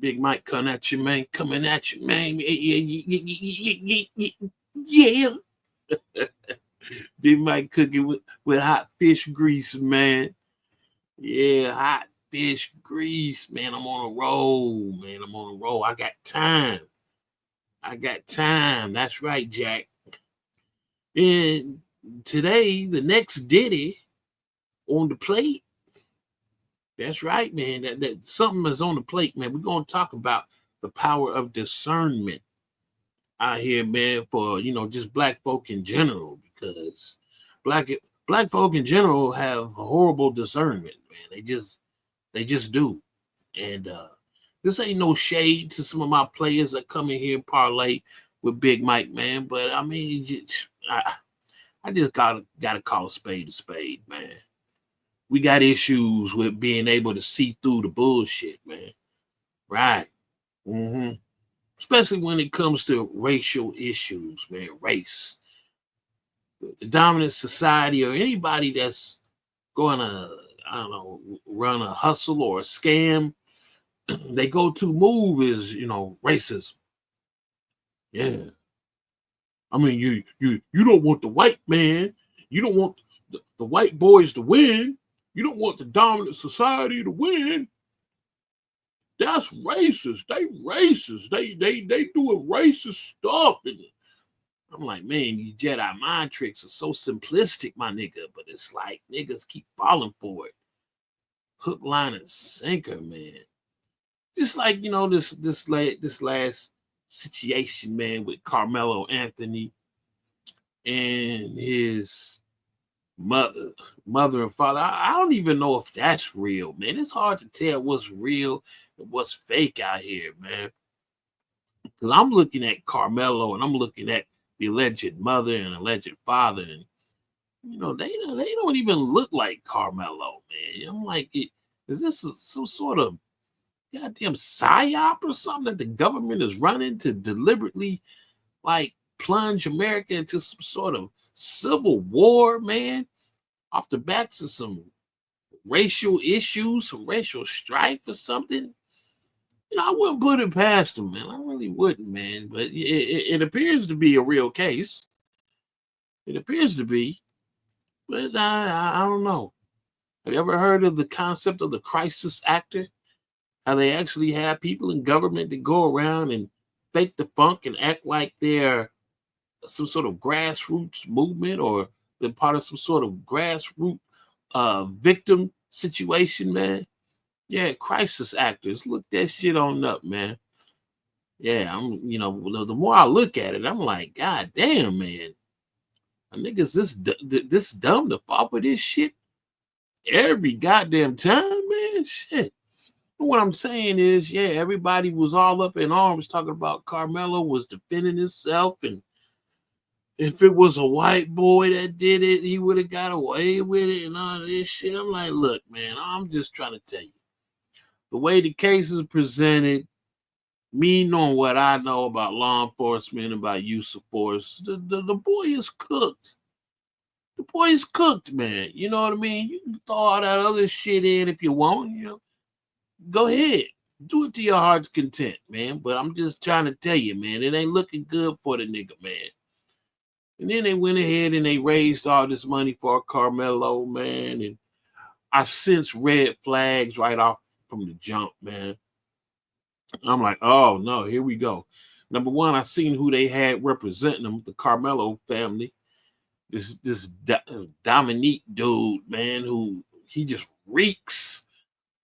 Big Mike coming at you, man. Coming at you, man. Yeah. Big Mike cooking with hot fish grease, man. Yeah, hot fish grease, man. I'm on a roll, man. I'm on a roll. I got time. I got time. That's right, Jack. And today, the next ditty on the plate. That's right, man. That something is on the plate, man. We're gonna talk about the power of discernment out here, man, for just black folk in general, because black black folk in general have horrible discernment, man. They just do. And this ain't no shade to some of my players that come in here and parlay with Big Mike, man. But I mean, I just gotta call a spade, man. We got issues with being able to see through the bullshit, man. Right. Mm-hmm. Especially when it comes to racial issues, man. Race. The dominant society or anybody that's going to, I don't know, run a hustle or a scam, they go to move is, racism. Yeah. I mean, you don't want the white man. You don't want the white boys to win. You don't want the dominant society to win. That's racist. They racist. They doing racist stuff. And I'm like, man, these Jedi mind tricks are so simplistic, my nigga. But it's like niggas keep falling for it. Hook, line, and sinker, man. Just like this last situation, man, with Karmelo Anthony and his mother and father. I don't even know if that's real, man. It's hard to tell what's real and what's fake out here, man. Because I'm looking at Karmelo and I'm looking at the alleged mother and alleged father, and they don't even look like Karmelo, man. I'm like, is this some sort of goddamn psyop or something that the government is running to deliberately like plunge America into some sort of civil war, man, off the backs of some racial issues, some racial strife or something? I wouldn't put it past them, man. I really wouldn't, man. But it appears to be a real case. It appears to be, but I don't know. Have you ever heard of the concept of the crisis actor? How they actually have people in government that go around and fake the funk and act like they're some sort of grassroots movement or they're part of some sort of grassroots victim situation, man. Yeah, crisis actors. Look that shit on up, man. Yeah, the more I look at it, I'm like, God damn, man. A niggas this dumb to fall for this shit every goddamn time, man. Shit. What I'm saying is, yeah, everybody was all up in arms talking about Karmelo was defending himself, and if it was a white boy that did it, he would have got away with it and all this shit. I'm like, look, man, I'm just trying to tell you. The way the case is presented, me knowing what I know about law enforcement, about use of force, the boy is cooked. The boy is cooked, man. You know what I mean? You can throw all that other shit in if you want, Go ahead. Do it to your heart's content, man. But I'm just trying to tell you, man, it ain't looking good for the nigga, man. And then they went ahead and they raised all this money for Karmelo, man. And I sense red flags right off from the jump, man. I'm like, oh, no, here we go. Number one, I seen who they had representing them, the Karmelo family. This Dominique dude, man, who he just reeks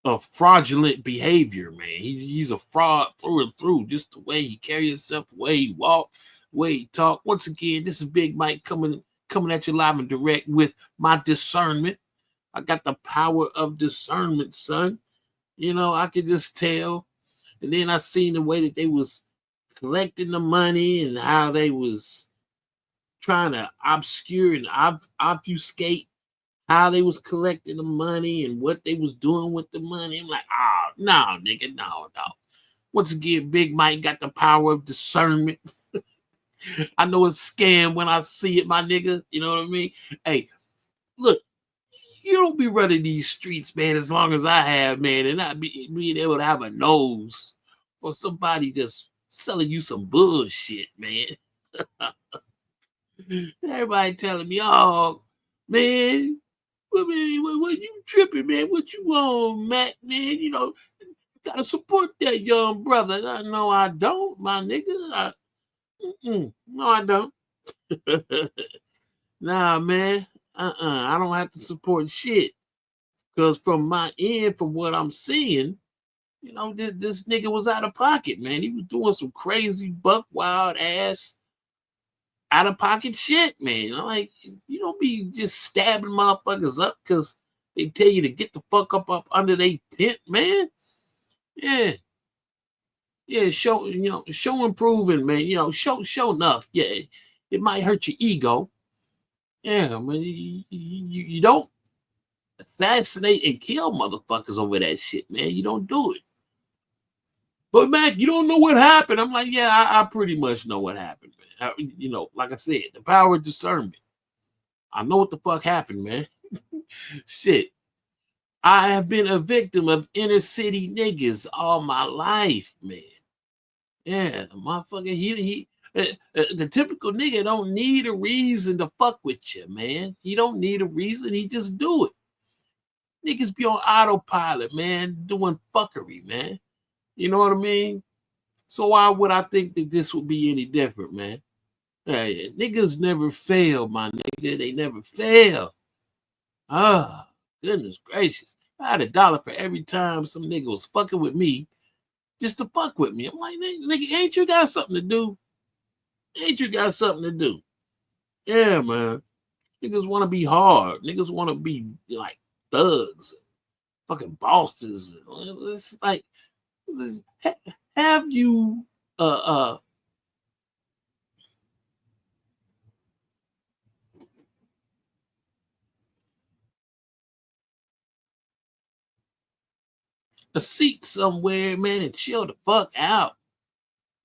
of fraudulent behavior, man. He's a fraud through and through. Just the way he carries himself, the way he walk, the way he talk. Once again, this is Big Mike coming at you live and direct with my discernment. I got the power of discernment, son. I could just tell. And then I seen the way that they was collecting the money and how they was trying to obscure and obfuscate how they was collecting the money and what they was doing with the money. I'm like, oh, no, nigga, no. Once again, Big Mike got the power of discernment. I know it's scam when I see it, my nigga. You know what I mean? Hey, look, you don't be running these streets, man, as long as I have, man, and not being able to have a nose for somebody that's selling you some bullshit, man. Everybody telling me, oh, man, what you tripping, man? What you on, Matt, man? You know, gotta support that young brother. No, I don't, my nigga. No, I don't. Nah, man. I don't have to support shit. Because from my end, from what I'm seeing, you know, this nigga was out of pocket, man. He was doing some crazy buck wild ass out of pocket shit, man. I'm like, you don't be just stabbing motherfuckers up because they tell you to get the fuck up under their tent, man. Yeah. Yeah, show improving, man. You know, show enough. Yeah, it might hurt your ego. Yeah, man, you don't assassinate and kill motherfuckers over that shit, man. You don't do it. But Mac, you don't know what happened. I'm like, yeah, I pretty much know what happened, man. You know, like I said, the power of discernment. I know what the fuck happened, man. Shit. I have been a victim of inner city niggas all my life, man. Yeah, motherfucker, the typical nigga don't need a reason to fuck with you, man. He don't need a reason. He just do it. Niggas be on autopilot, man, doing fuckery, man. You know what I mean? So why would I think that this would be any different, man? Hey, niggas never fail, my nigga. They never fail. Ah, goodness gracious. I had $1 for every time some nigga was fucking with me just to fuck with me. I'm like, nigga, ain't you got something to do? Ain't you got something to do? Yeah, man. Niggas want to be hard. Niggas want to be like thugs, fucking bosses. It's like, have you a seat somewhere, man, and chill the fuck out?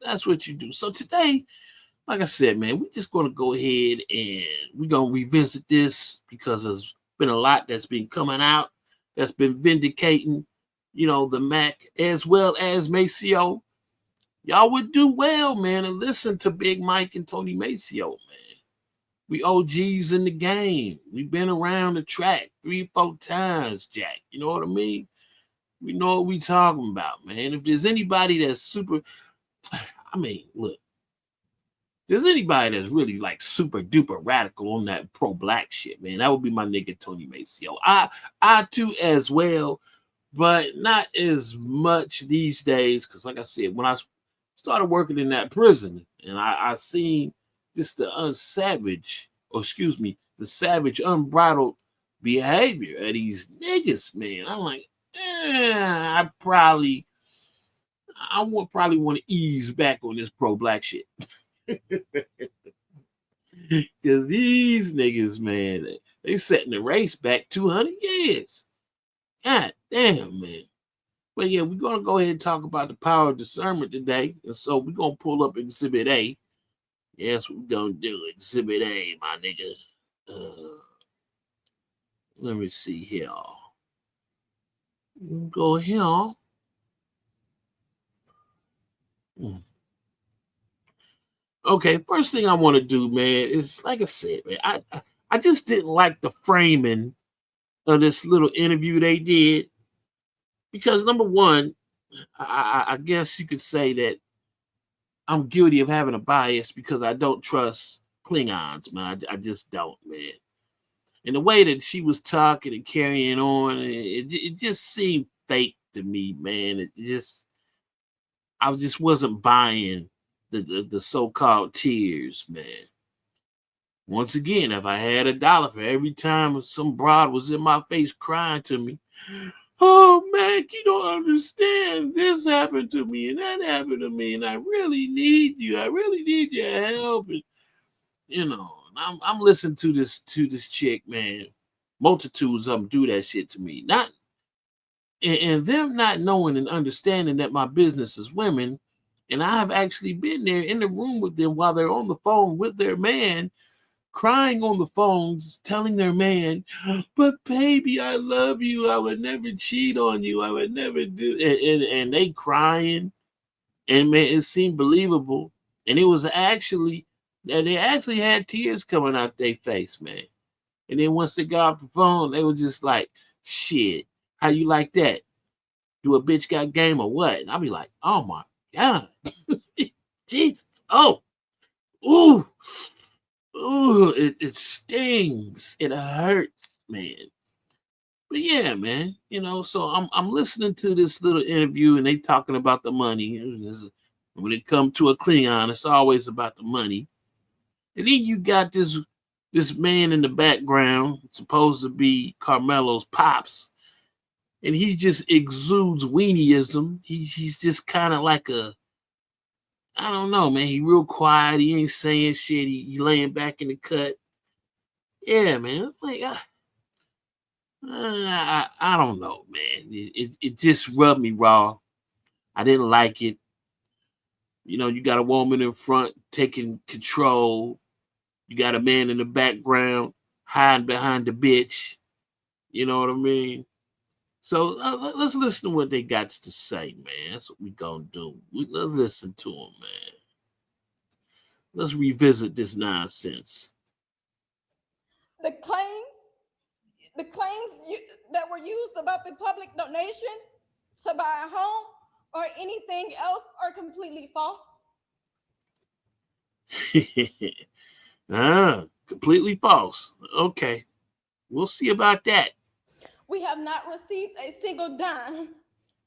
That's what you do. So today, like I said, man, we're just gonna go ahead and we're gonna revisit this because there's been a lot that's been coming out that's been vindicating, you know, the Mac as well as Maceo. Y'all would do well, man, and listen to Big Mike and Tony Maceo, man. We OGs in the game. We've been around the track 3-4 times, Jack. You know what I mean? We know what we talking about, man. If there's anybody that's super, I mean, look, there's anybody that's really like super duper radical on that pro black shit, man, that would be my nigga Tony Maceo. I too as well, but not as much these days. Cause like I said, when I started working in that prison and I seen just the the savage, unbridled behavior of these niggas, man. I'm like, I would probably want to ease back on this pro black shit. Because these niggas, man, they setting the race back 200 years. God damn, man. But yeah, we're going to go ahead and talk about the power of discernment today. And so we're going to pull up Exhibit A. Yes, we're going to do Exhibit A, my nigga. Let me see here. Go here. Okay, first thing I want to do, man, is like I said, man, I just didn't like the framing of this little interview they did because number one, I guess you could say that I'm guilty of having a bias because I don't trust Klingons, man. I just don't, man. And the way that she was talking and carrying on, it just seemed fake to me, man. I just wasn't buying the so-called tears, man. Once again, if I had $1 for every time some broad was in my face crying to me, oh, Mac, you don't understand. This happened to me and that happened to me, and I really need you. I really need your help. And, you know, I'm listening to this chick, man. Multitudes of them do that shit to me. Not and them not knowing and understanding that my business is women, and I have actually been there in the room with them while they're on the phone with their man, crying on the phones, telling their man, but baby, I love you. I would never cheat on you. I would never do and they crying. And man, it seemed believable. And it was actually, and they actually had tears coming out their face, man. And then once they got off the phone, they were just like, shit, how you like that? Do a bitch got game or what? And I'll be like, oh my God. Jesus. Oh, ooh, ooh, it stings. It hurts, man. But yeah, man, so I'm listening to this little interview and they talking about the money. When it comes to a Klingon, it's always about the money. And then you got this man in the background, supposed to be Karmelo's pops, and he just exudes weenieism. He's just kind of like I don't know, man. He real quiet. He ain't saying shit. He laying back in the cut. Yeah, man. Like I don't know, man. It just rubbed me raw. I didn't like it. You got a woman in front taking control. You got a man in the background hiding behind the bitch. You know what I mean? So let's listen to what they got to say, man. That's what we gonna do. Let's listen to them, man. Let's revisit this nonsense. The claims that were used about the public donation to buy a home or anything else are completely false. Completely false. Okay. We'll see about that. We have not received a single dime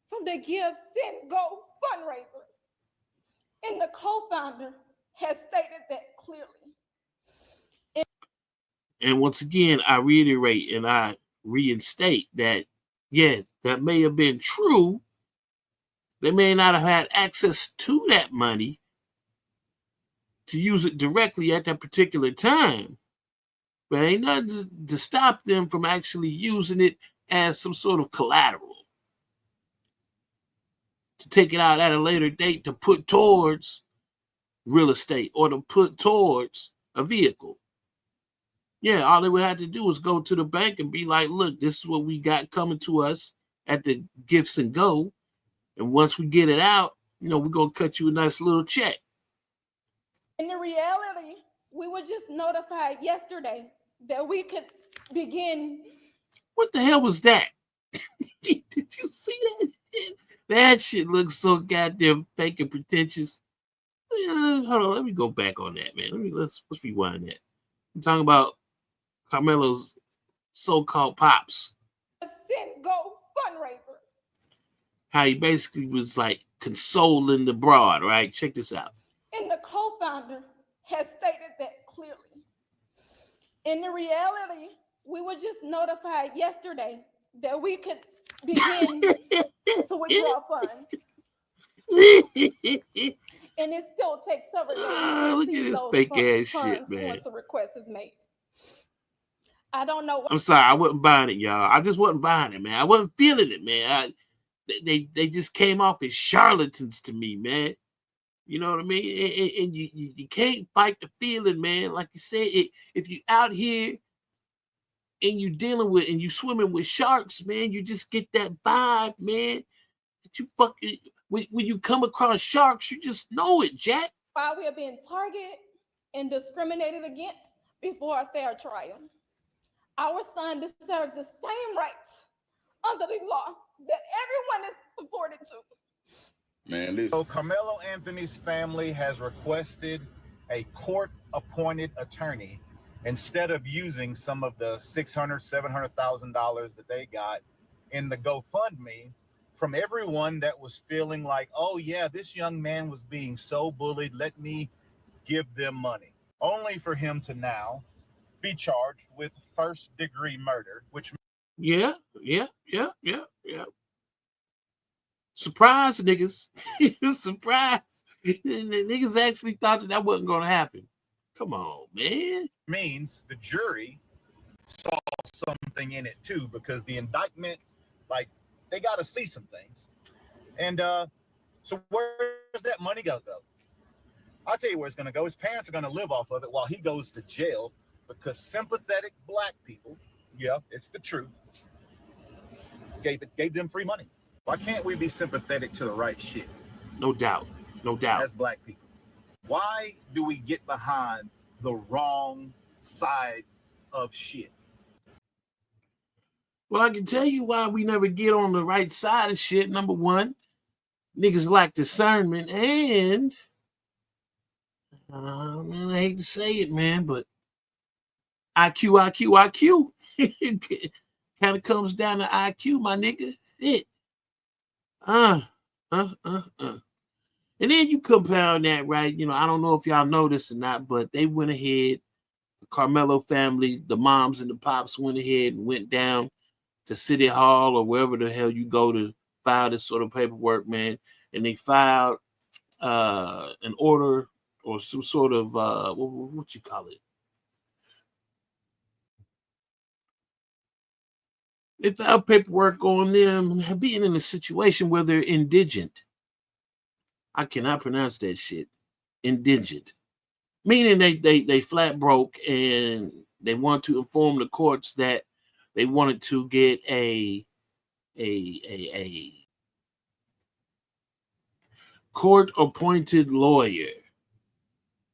from the Give, Send, Go fundraiser. And the co-founder has stated that clearly. And once again, I reiterate and I reinstate that, yeah, that may have been true. They may not have had access to that money to use it directly at that particular time. But ain't nothing to stop them from actually using it as some sort of collateral. To take it out at a later date to put towards real estate or to put towards a vehicle. Yeah, all they would have to do was go to the bank and be like, look, this is what we got coming to us at the Gifts and Go. And once we get it out, we're going to cut you a nice little check. In the reality, we were just notified yesterday that we could begin. What the hell was that? Did you see that shit? That shit looks so goddamn fake and pretentious. Hold on, let me go back on that, man. Let's rewind that. I'm talking about Karmelo's so-called pops. Send Go fundraiser. How he basically was like consoling the broad, right? Check this out. And the co-founder has stated that clearly. In the reality, we were just notified yesterday that we could begin to withdraw funds. And it still takes several days to receive those fake ass shit, man. Once a request is made. I don't know. I'm sorry, I wasn't buying it, y'all. I just wasn't buying it, man. I wasn't feeling it, man. They just came off as charlatans to me, man. You know what I mean? And you can't fight the feeling, man. Like you said, if you out here and you dealing with and you swimming with sharks, man, you just get that vibe, man. That you fucking when you come across sharks, you just know it, Jack. Why we are being targeted and discriminated against before a fair trial. Our son deserves the same rights under the law that everyone is afforded to. Man, listen. So Karmelo Anthony's family has requested a court-appointed attorney instead of using some of the $600,000, $700,000 that they got in the GoFundMe from everyone that was feeling like, oh yeah, this young man was being so bullied, let me give them money. Only for him to now be charged with first-degree murder, which... Yeah. Surprise, niggas. Surprise. Niggas actually thought that wasn't going to happen. Come on, man. Means the jury saw something in it, too, because the indictment, like, they got to see some things. And so where's that money going to go? I'll tell you where it's going to go. His parents are going to live off of it while he goes to jail because sympathetic black people, yeah, it's the truth, gave them free money. Why can't we be sympathetic to the right shit? No doubt. No doubt. as black people. Why do we get behind the wrong side of shit? Well, I can tell you why we never get on the right side of shit. Number one, niggas lack discernment, and man, I hate to say it, man, but IQ. It kind of comes down to IQ, my nigga. Shit. And then you compound that, right? You know, I don't know if y'all know this or not, but they went ahead, the Karmelo family, the moms and the pops went ahead and went down to City Hall or wherever the hell you go to file this sort of paperwork, man. And they filed an order or some sort of, what you call it? They filed paperwork on them being in a situation where they're indigent. I cannot pronounce that shit. Indigent. Meaning they flat broke, and they want to inform the courts that they wanted to get a court appointed lawyer.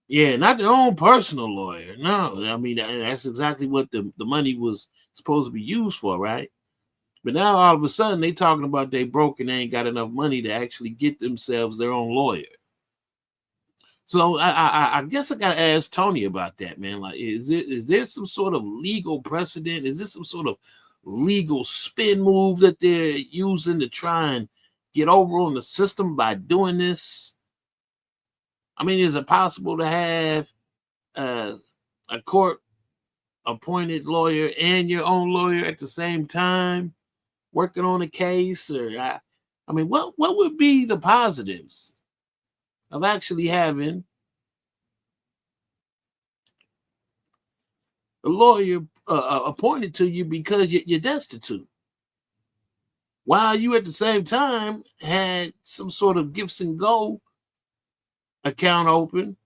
Yeah, not their own personal lawyer. No, I mean, that's exactly what the money was supposed to be used for, right? But now all of a sudden they talking about they broke and they ain't got enough money to actually get themselves their own lawyer. So I guess I gotta ask Tony about that, man. Like, is there some sort of legal precedent? Is this some sort of legal spin move that they're using to try and get over on the system by doing this? I mean, is it possible to have a court appointed lawyer and your own lawyer at the same time working on a case? Or I mean, what would be the positives of actually having a lawyer appointed to you because you're destitute, while you at the same time had some sort of gifts and go account open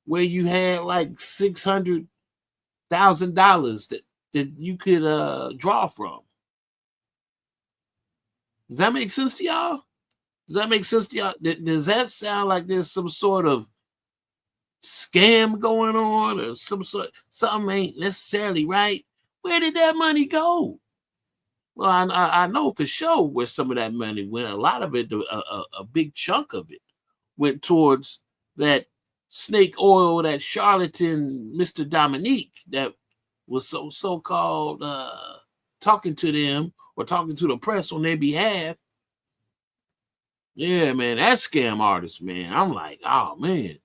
where you had like $600,000 that you could draw from? Does that make sense to y'all? Does that make sense to y'all? Does that sound like there's some sort of scam going on, or something ain't necessarily right? Where did that money go? Well, I know for sure where some of that money went. A lot of it, a big chunk of it, went towards that snake oil, that charlatan Mr. Dominique that was so-called talking to them or talking to the press on their behalf. Yeah, man, that scam artist, man. I'm like, oh man,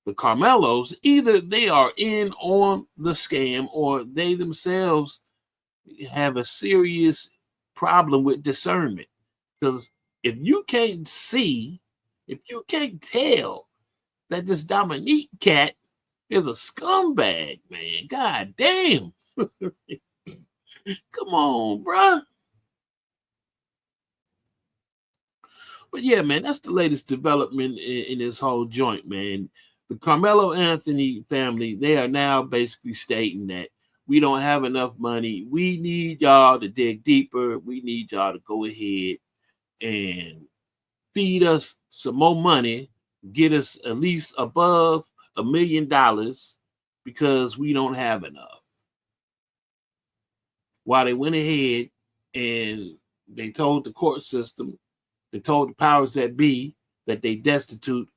the Karmelos, either they are in on the scam or they themselves have a serious problem with discernment. Because if you can't see, if you can't tell that this Dominique cat is a scumbag, man, god damn. Come on, bruh. But yeah, man, that's the latest development in this whole joint, man. The Karmelo Anthony family, they are now basically stating that we don't have enough money. We need y'all to dig deeper. We need y'all to go ahead and feed us some more money, get us at least above $1 million because we don't have enough. While they went ahead and they told the court system, they told the powers that be that they destitute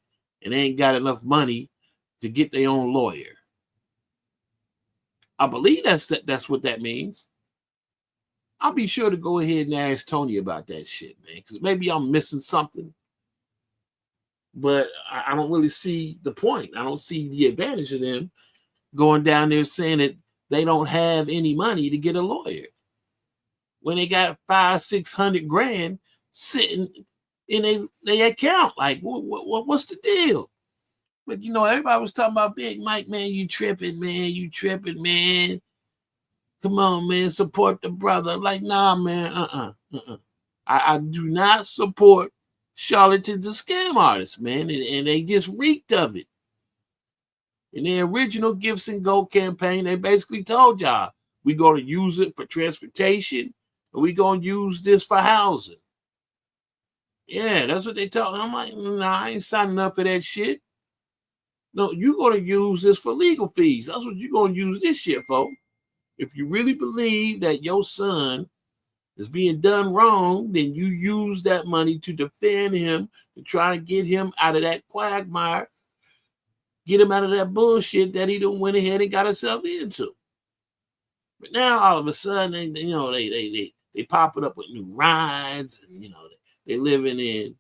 and they ain't got enough money to get their own lawyer. I believe that's what that means. I'll be sure to go ahead and ask Tony about that shit, man, because maybe I'm missing something. But I don't really see the point. I don't see the advantage of them going down there saying that they don't have any money to get a lawyer when they got $500-600 grand sitting in their account. Like, what's the deal? But you know, everybody was talking about Big Mike, man. You tripping, man. You tripping, man. Come on, man. Support the brother. Like, nah, man. I do not support charlatans and scam artists, man. And they just reeked of it. In their original Gifts and Go campaign, they basically told y'all, we're going to use it for transportation and we're going to use this for housing. Yeah, that's what they tell me. I'm like, nah, I ain't signing up for that shit. No, you're gonna use this for legal fees. That's what you're gonna use this shit for. If you really believe that your son is being done wrong, then you use that money to defend him, to try and get him out of that quagmire, get him out of that bullshit that he done went ahead and got himself into. But now all of a sudden, they popping up with new rides, and they living in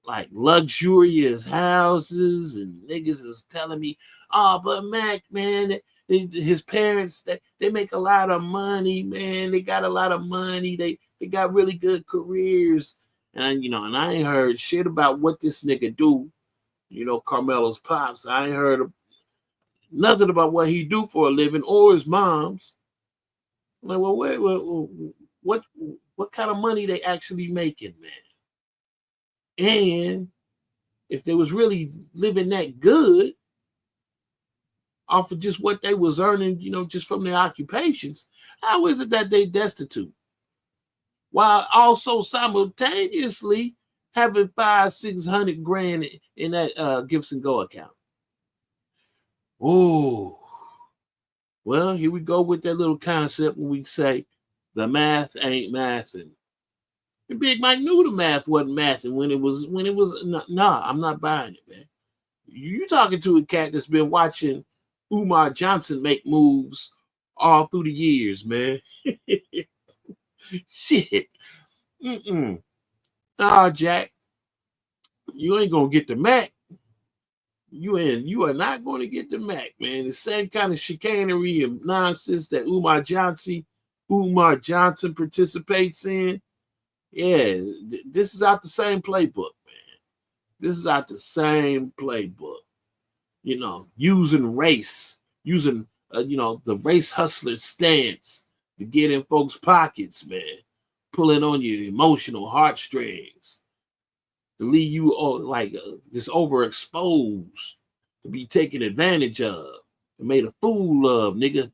like luxurious houses, and niggas is telling me, oh, but Mac, man, his parents, they make a lot of money, man. They got a lot of money. They got really good careers. And I ain't heard shit about what this nigga do. Carmelo's pops. I ain't heard nothing about what he do for a living or his mom's. I'm like, well, what kind of money they actually making, man? And if they was really living that good off of just what they was earning, just from their occupations, how is it that they destitute? While also simultaneously having 500-600 grand in that Gibson Go account. Oh, well, here we go with that little concept when we say the math ain't mathing. And Big Mike knew the math wasn't mathing when it was nah, I'm not buying it, man. You talking to a cat that's been watching Umar Johnson make moves all through the years, man. Shit. Nah, Jack. You ain't gonna get the Mac. You are not going to get the Mac, man. The same kind of chicanery and nonsense that Umar Johnson participates in. Yeah, this is out the same playbook, man. This is out the same playbook. Using race, using the race hustler stance to get in folks' pockets, man. Pulling on your emotional heartstrings to leave you just overexposed, to be taken advantage of, made a fool of, nigga.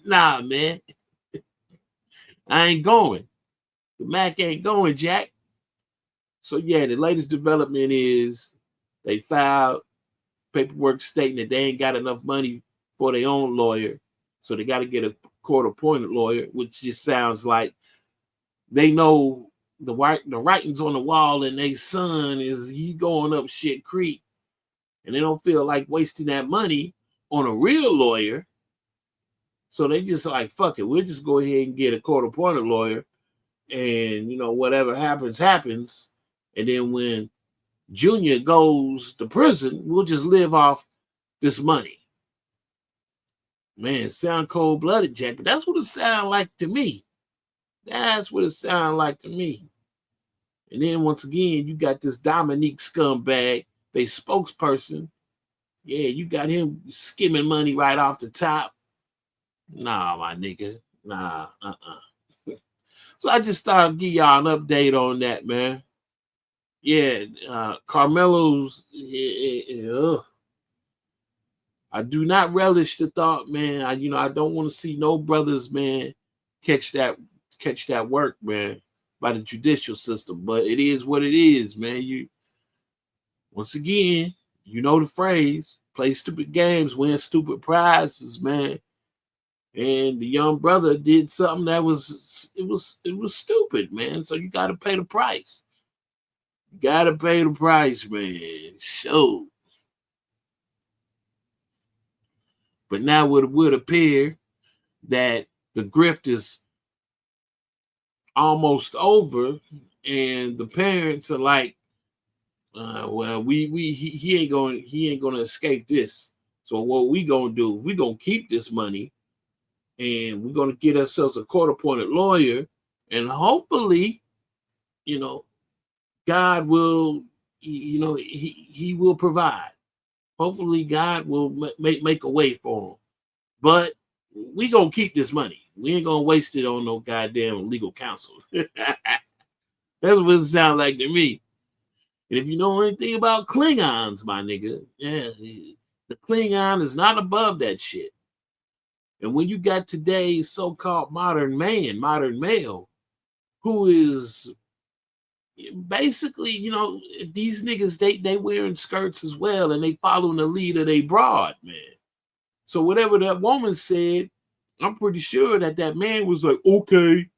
Nah, man. I ain't going. The Mac ain't going, Jack. So yeah, the latest development is they filed paperwork stating that they ain't got enough money for their own lawyer, so they got to get a court-appointed lawyer, which just sounds like they know the writings on the wall, and their son he going up shit creek, and they don't feel like wasting that money on a real lawyer. So they just like, fuck it, we'll just go ahead and get a court-appointed lawyer, and whatever happens, happens. And then when Junior goes to prison, we'll just live off this money. Man, sound cold-blooded, Jack, but that's what it sounds like to me. That's what it sounds like to me. And then once again, you got this Dominique scumbag, they spokesperson. Yeah, you got him skimming money right off the top. Nah, my nigga. Nah, So I just thought I'd give y'all an update on that, man. Yeah, Karmelo's. I do not relish the thought, man. I don't want to see no brothers, man, catch that work, man, by the judicial system. But it is what it is, man. Once again, the phrase: play stupid games, win stupid prizes, man. And the young brother did something that was stupid, man. So you got to pay the price. You got to pay the price, man. So, but now it would appear that the grift is almost over, and the parents are like, well, he ain't going to escape this. So what we gonna do? We gonna keep this money, and we're gonna get ourselves a court-appointed lawyer, and hopefully, God will, he will provide. Hopefully, God will make a way for him. But we gonna keep this money. We ain't gonna waste it on no goddamn legal counsel. That's what it sounds like to me. And if you know anything about Klingons, my nigga, yeah, the Klingon is not above that shit. And when you got today's so-called modern male, who is basically, these niggas, they wearing skirts as well, and they following the lead of they broad, man. So whatever that woman said, I'm pretty sure that man was like, okay,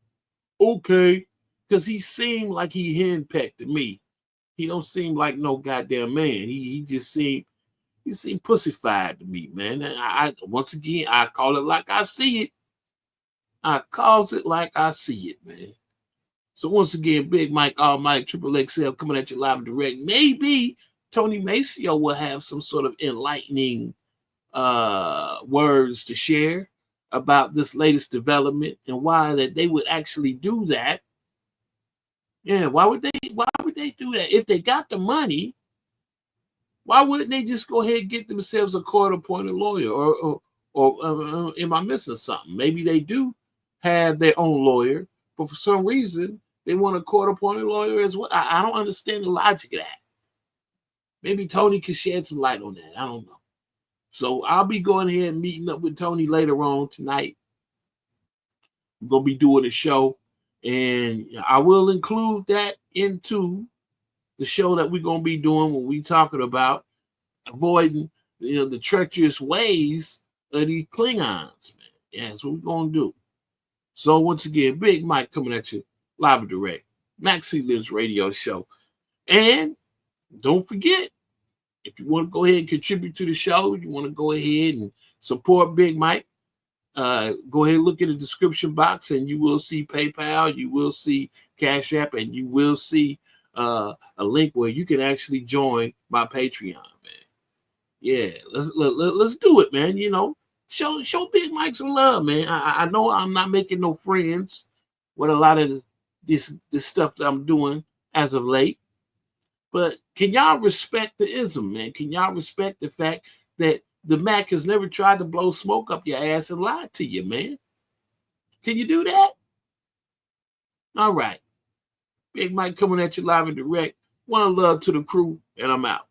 because he seemed like he henpecked to me. He don't seem like no goddamn man. He just seemed pussyfied to me, man. And I once again, I call it like I see it. I calls it like I see it, man. So once again, Big Mike, All Mike, Triple XL coming at you live and direct. Maybe Tony Maceo will have some sort of enlightening words to share about this latest development and why that they would actually do that. Yeah, why would they do that? If they got the money, why wouldn't they just go ahead and get themselves a court-appointed lawyer? Or am I missing something? Maybe they do have their own lawyer, but for some reason they want a court-appointed lawyer as well. I don't understand the logic of that. Maybe Tony can shed some light on that. I don't know. So I'll be going ahead and meeting up with Tony later on tonight. I'm going to be doing a show, and I will include that into the show that we're going to be doing when we talking about avoiding, the treacherous ways of these Klingons, man. Yeah, that's what we're going to do. So once again, Big Mike coming at you live and direct. Maxie Lives Radio Show. And don't forget, if you want to go ahead and contribute to the show, you want to go ahead and support Big Mike, go ahead and look in the description box and you will see PayPal, you will see Cash App, and you will see a link where you can actually join my Patreon, man. Yeah, let's do it, man. Show Big Mike some love, man. I know I'm not making no friends with a lot of this stuff that I'm doing as of late, but can y'all respect the ism, man? Can y'all respect the fact that the Mac has never tried to blow smoke up your ass and lie to you, man? Can you do that? All right. Big Mike coming at you live and direct. One love to the crew, and I'm out.